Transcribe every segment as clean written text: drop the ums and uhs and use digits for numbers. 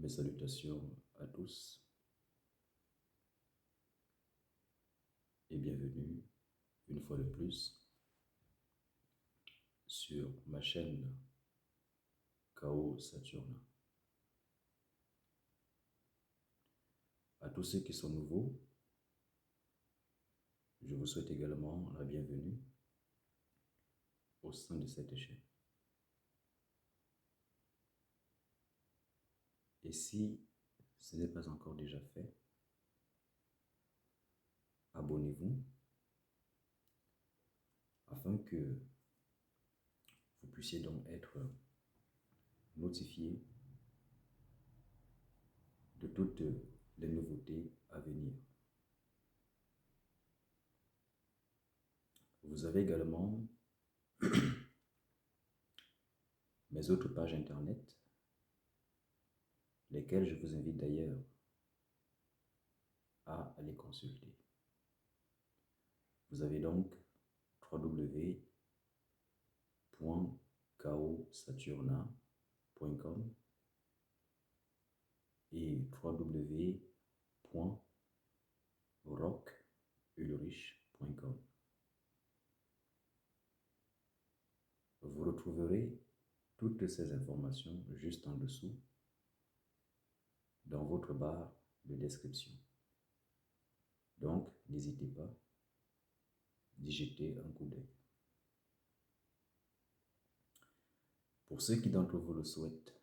Mes salutations à tous et bienvenue une fois de plus sur ma chaîne Chaos Saturne. À tous ceux qui sont nouveaux, je vous souhaite également la bienvenue au sein de cette chaîne. Et si ce n'est pas encore déjà fait, abonnez-vous afin que vous puissiez donc être notifié de toutes les nouveautés à venir. Vous avez également mes autres pages internet, lesquelles je vous invite d'ailleurs à aller consulter. Vous avez donc www.chaosaturna.com et www.rockulrich.com. Vous retrouverez toutes ces informations juste en dessous dans votre barre de description. Donc, n'hésitez pas d'y jeter un coup d'œil. Pour ceux qui d'entre vous le souhaitent,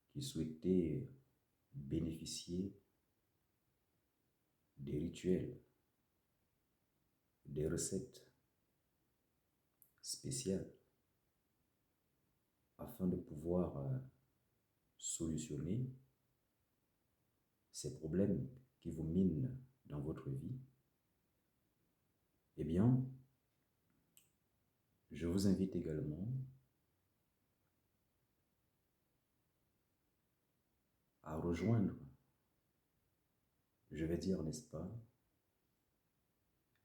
qui souhaitaient bénéficier des rituels, des recettes spéciales, afin de pouvoir solutionner ces problèmes qui vous minent dans votre vie, eh bien, je vous invite également à rejoindre, je vais dire, n'est-ce pas,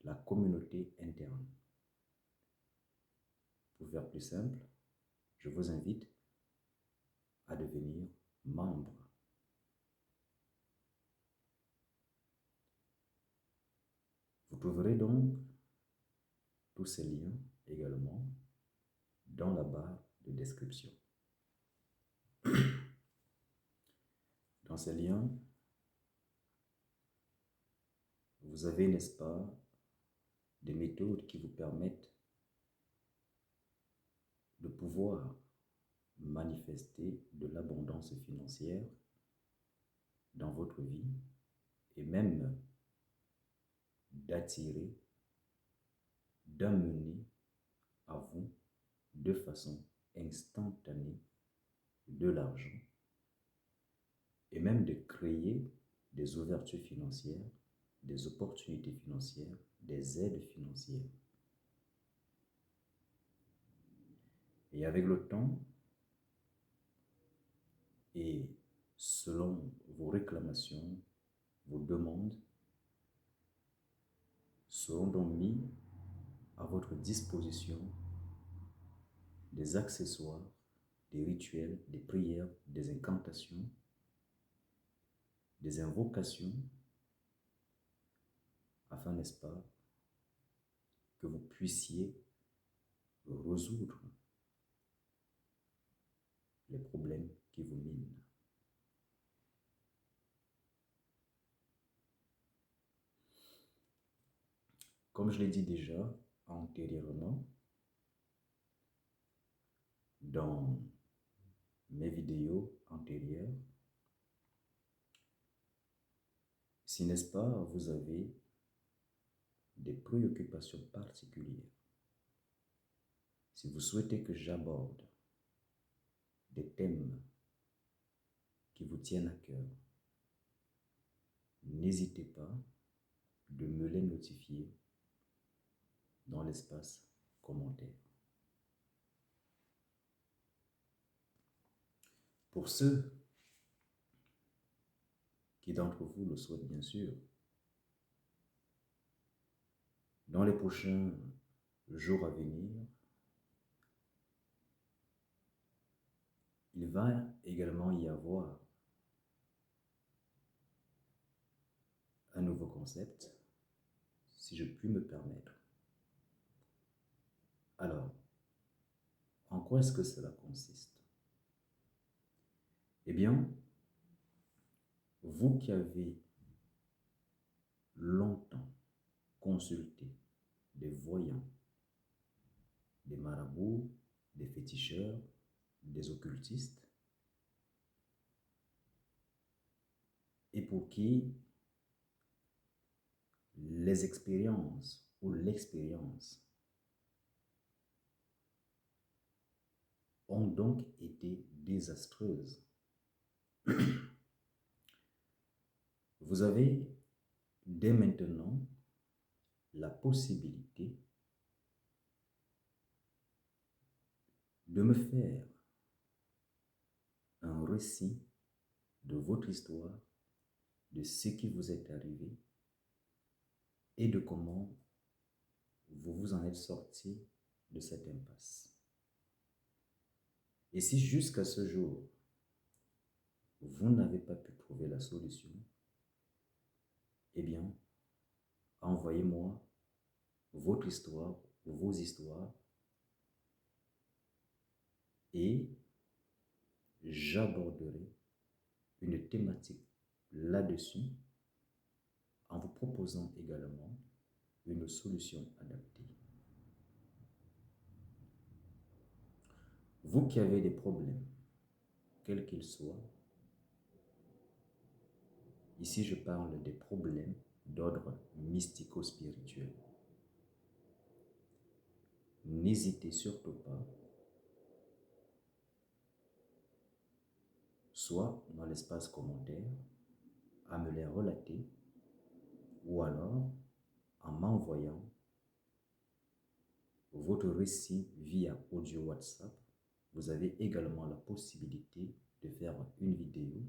la communauté interne. Pour faire plus simple, je vous invite à devenir membre. Vous trouverez donc tous ces liens également dans la barre de description. Dans ces liens, vous avez, n'est-ce pas, des méthodes qui vous permettent de pouvoir manifester de l'abondance financière dans votre vie et même d'attirer, d'amener à vous de façon instantanée de l'argent et même de créer des ouvertures financières, des opportunités financières, des aides financières. Et avec le temps, et selon vos réclamations, vos demandes, seront donc mis à votre disposition des accessoires, des rituels, des prières, des incantations, des invocations, afin, n'est-ce pas, que vous puissiez résoudre les problèmes qui vous minent. Comme je l'ai dit déjà antérieurement, dans mes vidéos antérieures, si, n'est-ce pas, vous avez des préoccupations particulières, si vous souhaitez que j'aborde des thèmes qui vous tiennent à cœur, n'hésitez pas de me les notifier dans l'espace commentaire. Pour ceux qui d'entre vous le souhaitent bien sûr, dans les prochains jours à venir, il va également y avoir un nouveau concept, si je puis me permettre. Alors, en quoi est-ce que cela consiste? Eh bien, vous qui avez longtemps consulté des voyants, des marabouts, des féticheurs, des occultistes, et pour qui les expériences ou l'expérience ont donc été désastreuses. Vous avez dès maintenant la possibilité de me faire un récit de votre histoire, de ce qui vous est arrivé et de comment vous vous en êtes sorti de cette impasse. Et si jusqu'à ce jour, vous n'avez pas pu trouver la solution, eh bien, envoyez-moi votre histoire ou vos histoires et j'aborderai une thématique là-dessus en vous proposant également une solution adaptée. Vous qui avez des problèmes, quels qu'ils soient, ici je parle des problèmes d'ordre mystico-spirituel. N'hésitez surtout pas, soit dans l'espace commentaire, à me les relater, ou alors en m'envoyant votre récit via audio WhatsApp. Vous avez également la possibilité de faire une vidéo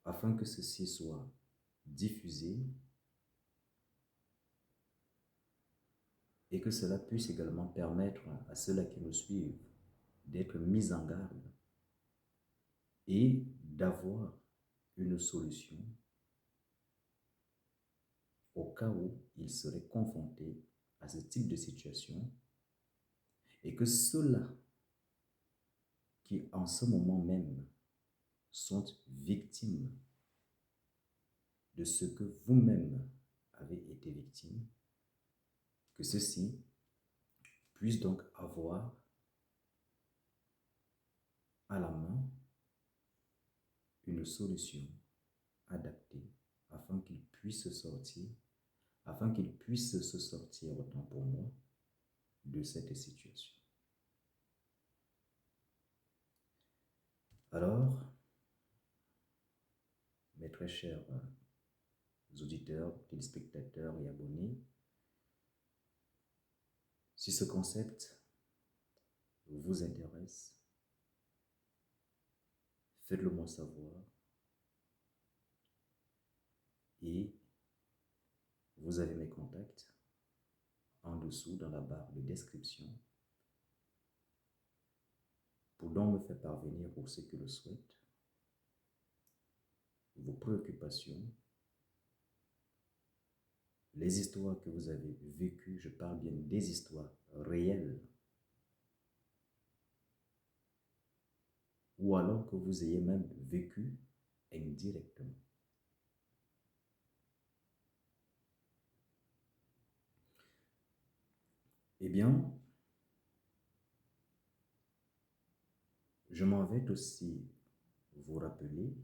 afin que ceci soit diffusé et que cela puisse également permettre à ceux-là qui nous suivent d'être mis en garde et d'avoir une solution au cas où ils seraient confrontés à ce type de situation et que ceux-là qui en ce moment même sont victimes de ce que vous-même avez été victime, que ceux-ci puissent donc avoir à la main une solution adaptée afin qu'ils puissent se sortir autant pour moi de cette situation. Alors, mes très chers auditeurs, téléspectateurs et abonnés, si ce concept vous intéresse, faites-le moi savoir et vous avez mes contacts en dessous dans la barre de description pour donc me faire parvenir pour ceux qui le souhaitent vos préoccupations, les histoires que vous avez vécues, je parle bien des histoires réelles, ou alors que vous ayez même vécu indirectement. Eh bien, je m'en vais aussi vous rappeler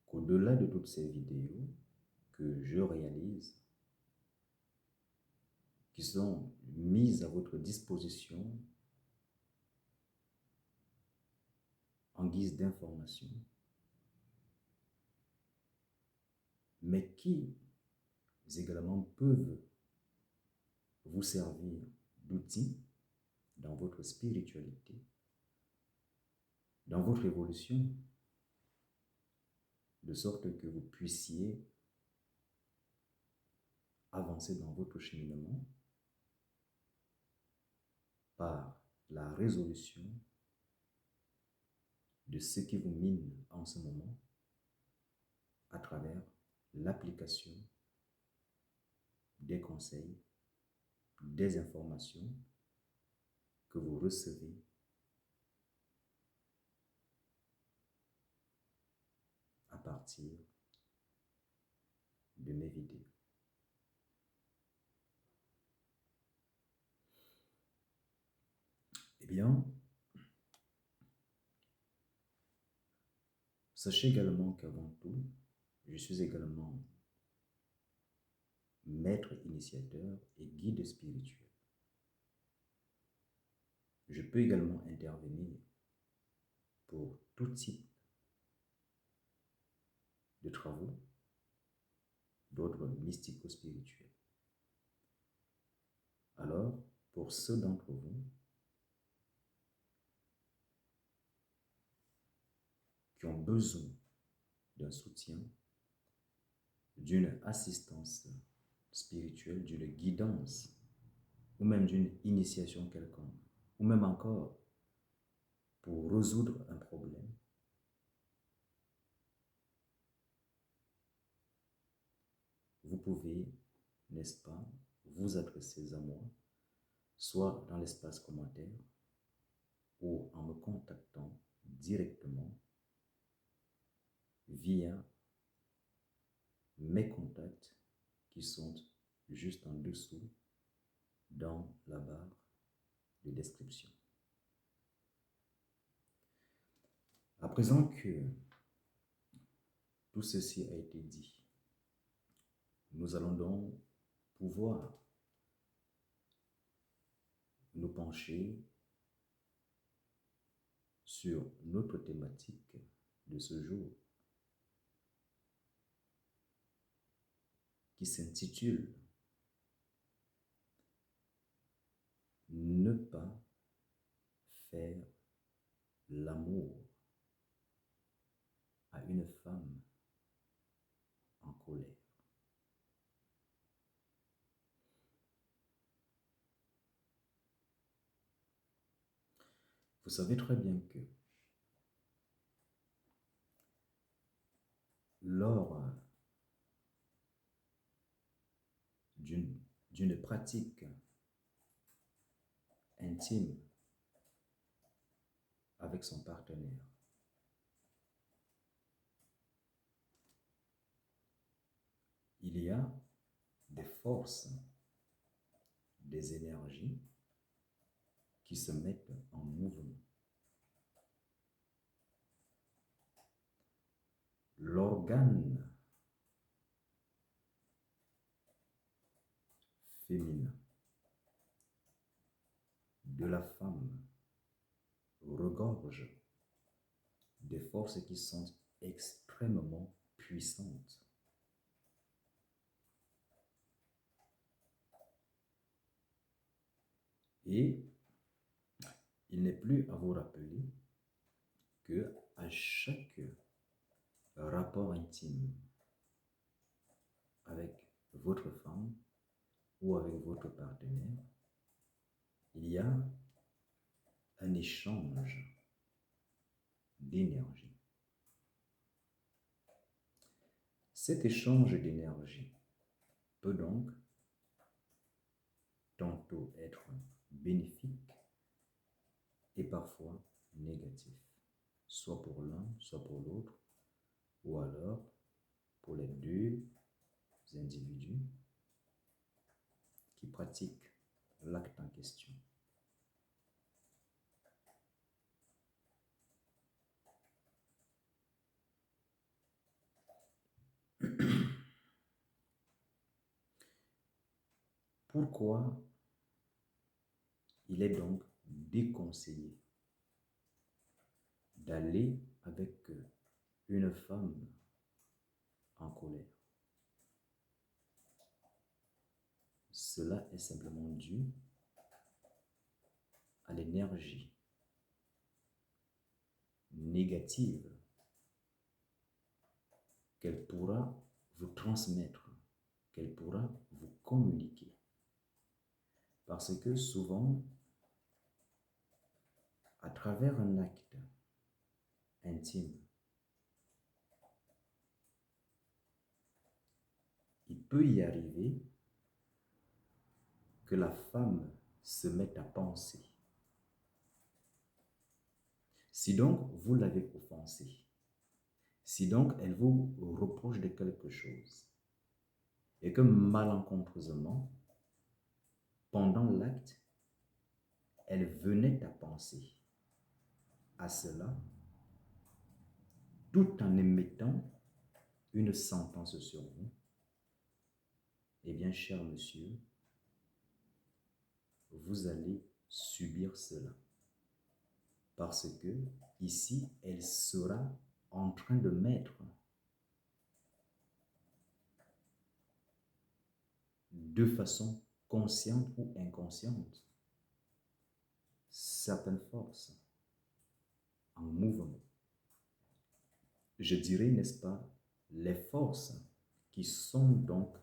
qu'au-delà de toutes ces vidéos que je réalise, qui sont mises à votre disposition en guise d'information, mais qui également peuvent vous servir d'outils dans votre spiritualité, dans votre évolution, de sorte que vous puissiez avancer dans votre cheminement par la résolution de ce qui vous mine en ce moment à travers l'application des conseils, des informations que vous recevez à partir de mes vidéos. Eh bien, sachez également qu'avant tout, je suis également maître initiateur et guide spirituel. Je peux également intervenir pour tout type de travaux d'ordre mystico-spirituel. Alors, pour ceux d'entre vous qui ont besoin d'un soutien, d'une assistance spirituelle, d'une guidance, ou même d'une initiation quelconque, ou même encore pour résoudre un problème, vous pouvez, n'est-ce pas, vous adresser à moi, soit dans l'espace commentaire ou en me contactant directement via mes contacts qui sont juste en dessous dans la barre de description. À présent que tout ceci a été dit, nous allons donc pouvoir nous pencher sur notre thématique de ce jour qui s'intitule « Ne pas faire l'amour à une femme en colère ». Vous savez très bien que lors d'une pratique intime avec son partenaire, il y a des forces, des énergies qui se mettent en mouvement. L'organe féminin de la femme regorge des forces qui sont extrêmement puissantes. Et il n'est plus à vous rappeler que à chaque rapport intime avec votre femme ou avec votre partenaire, il y a un échange d'énergie. Cet échange d'énergie peut donc tantôt être bénéfique et parfois négatif, soit pour l'un, soit pour l'autre, ou alors pour les deux individus qui pratiquent l'acte en question. Pourquoi il est donc déconseillé d'aller avec une femme en colère? Cela est simplement dû à l'énergie négative qu'elle pourra vous transmettre, qu'elle pourra vous communiquer. Parce que souvent, à travers un acte intime, il peut y arriver que la femme se mette à penser. Si donc vous l'avez offensée, si donc elle vous reproche de quelque chose, et que malencontreusement, pendant l'acte, elle venait à penser à cela, tout en émettant une sentence sur vous, eh bien, cher monsieur, vous allez subir cela. Parce que ici, elle sera en train de mettre de façon consciente ou inconsciente certaines forces en mouvement. Je dirais, n'est-ce pas, les forces qui sont donc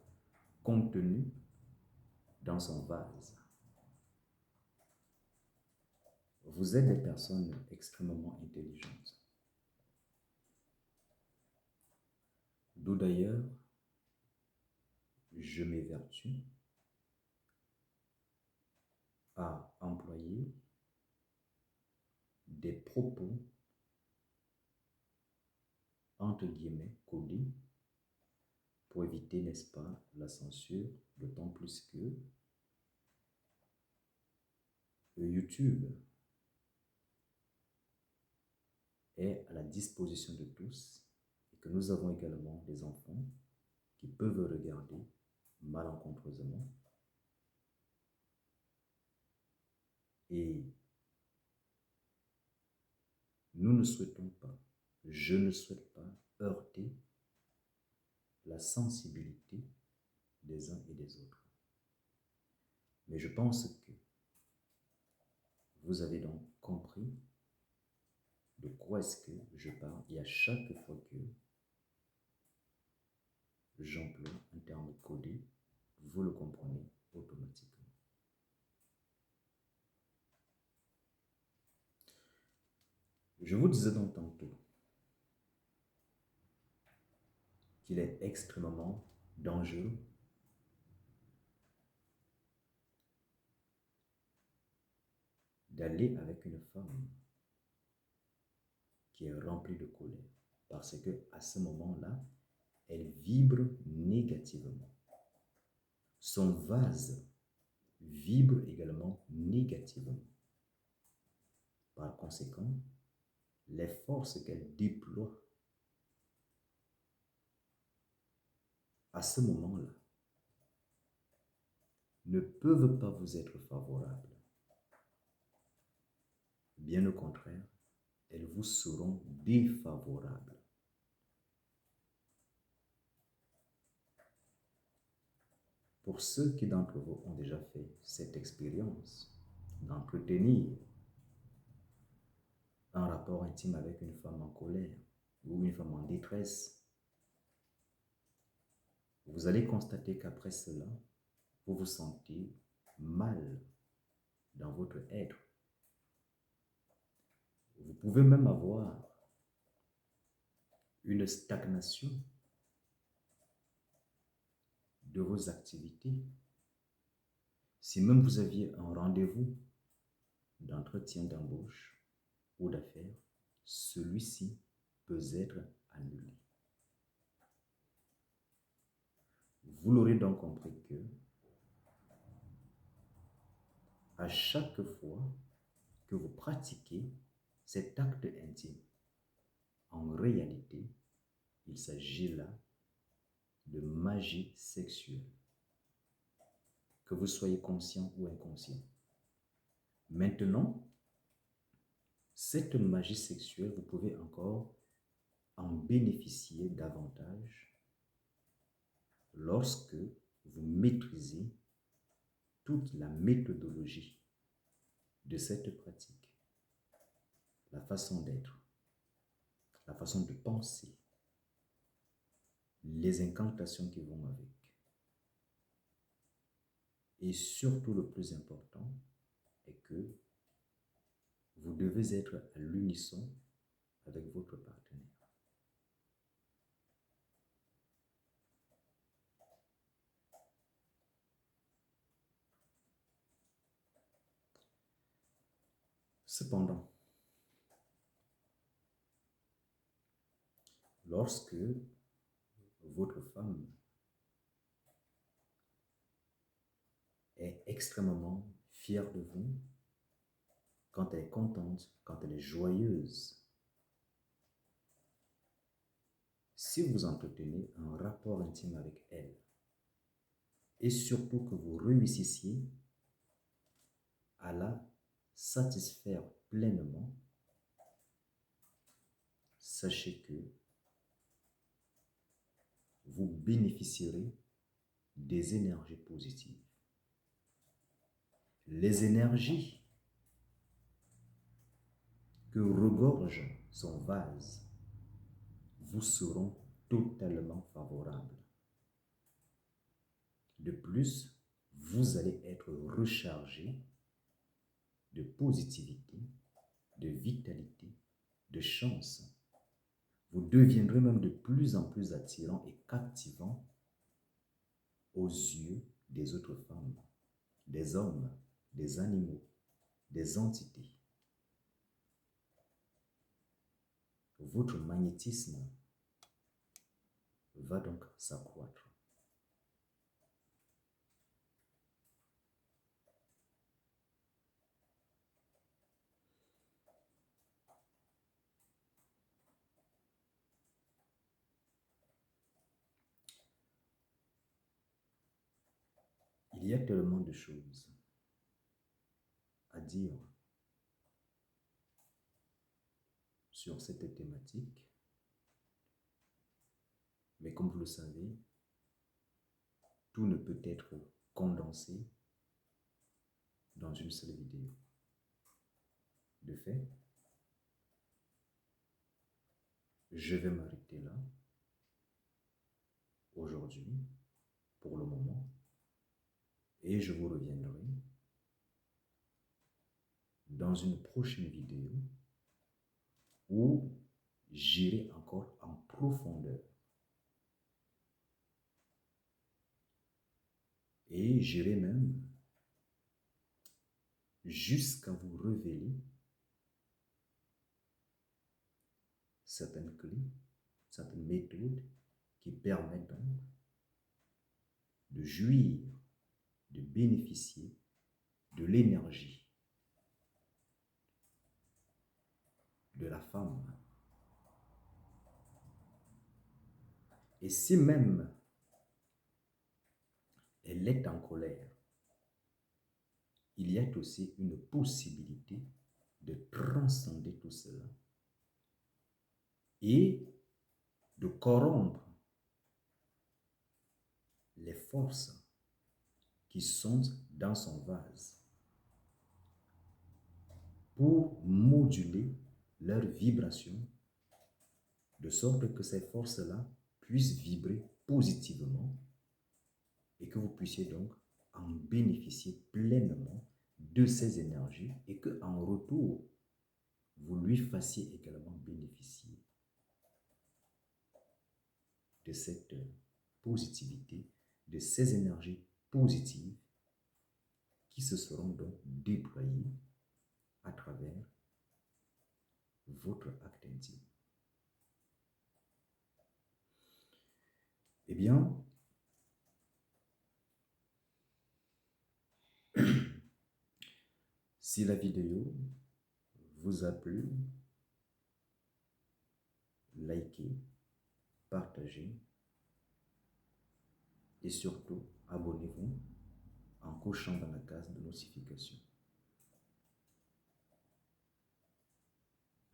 contenues dans son vase. Vous êtes des personnes extrêmement intelligentes. D'où d'ailleurs, je m'évertue à employer des propos, entre guillemets, codés, pour éviter, n'est-ce pas, la censure, d'autant plus que YouTube est à la disposition de tous et que nous avons également des enfants qui peuvent regarder malencontreusement. Et nous ne souhaitons pas, je ne souhaite pas heurter la sensibilité des uns et des autres. Mais je pense que vous avez donc compris de quoi est-ce que je parle. Et à chaque fois que j'emploie un terme codé, vous le comprenez automatiquement. Je vous disais donc tantôt qu'il est extrêmement dangereux d'aller avec une femme qui est remplie de colère, parce que à ce moment-là, elle vibre négativement. Son vase vibre également négativement. Par conséquent, les forces qu'elle déploie à ce moment-là ne peuvent pas vous être favorables. Bien au contraire, elles vous seront défavorables. Pour ceux qui d'entre vous ont déjà fait cette expérience d'entretenir un rapport intime avec une femme en colère ou une femme en détresse, vous allez constater qu'après cela, vous vous sentez mal dans votre être. Vous pouvez même avoir une stagnation de vos activités. Si même vous aviez un rendez-vous d'entretien d'embauche ou d'affaires, celui-ci peut être annulé. Vous l'aurez donc compris que à chaque fois que vous pratiquez cet acte intime, en réalité, il s'agit là de magie sexuelle, que vous soyez conscient ou inconscient. Maintenant, cette magie sexuelle, vous pouvez encore en bénéficier davantage lorsque vous maîtrisez toute la méthodologie de cette pratique, la façon d'être, la façon de penser, les incantations qui vont avec. Et surtout, le plus important est que vous devez être à l'unisson avec votre partenaire. Cependant, lorsque votre femme est extrêmement fière de vous, quand elle est contente, quand elle est joyeuse, si vous entretenez un rapport intime avec elle, et surtout que vous réussissiez à la satisfaire pleinement, sachez que vous bénéficierez des énergies positives. Les énergies que regorge son vase vous seront totalement favorables. De plus, vous allez être rechargé de positivité, de vitalité, de chance. Vous deviendrez même de plus en plus attirant et captivant aux yeux des autres femmes, des hommes, des animaux, des entités. Votre magnétisme va donc s'accroître. Il y a tellement de choses à dire sur cette thématique, mais comme vous le savez, tout ne peut être condensé dans une seule vidéo. De fait, je vais m'arrêter là aujourd'hui, pour le moment, et je vous reviendrai dans une prochaine vidéo où j'irai encore en profondeur et j'irai même jusqu'à vous révéler certaines clés, certaines méthodes qui permettent donc de jouir, de bénéficier de l'énergie de la femme. Et si même elle est en colère, il y a aussi une possibilité de transcender tout cela et de corrompre les forces qui sont dans son vase pour moduler leur vibration de sorte que ces forces-là puissent vibrer positivement et que vous puissiez donc en bénéficier pleinement de ces énergies et qu'en retour, vous lui fassiez également bénéficier de cette positivité, de ces énergies positives qui se seront donc déployées à travers votre acte intime. Eh bien, si la vidéo vous a plu, likez, partagez et surtout abonnez-vous en cochant dans la case de notification.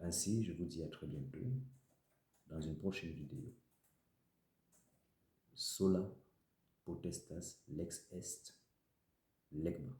Ainsi, je vous dis à très bientôt dans une prochaine vidéo. Sola potestas lex est legma.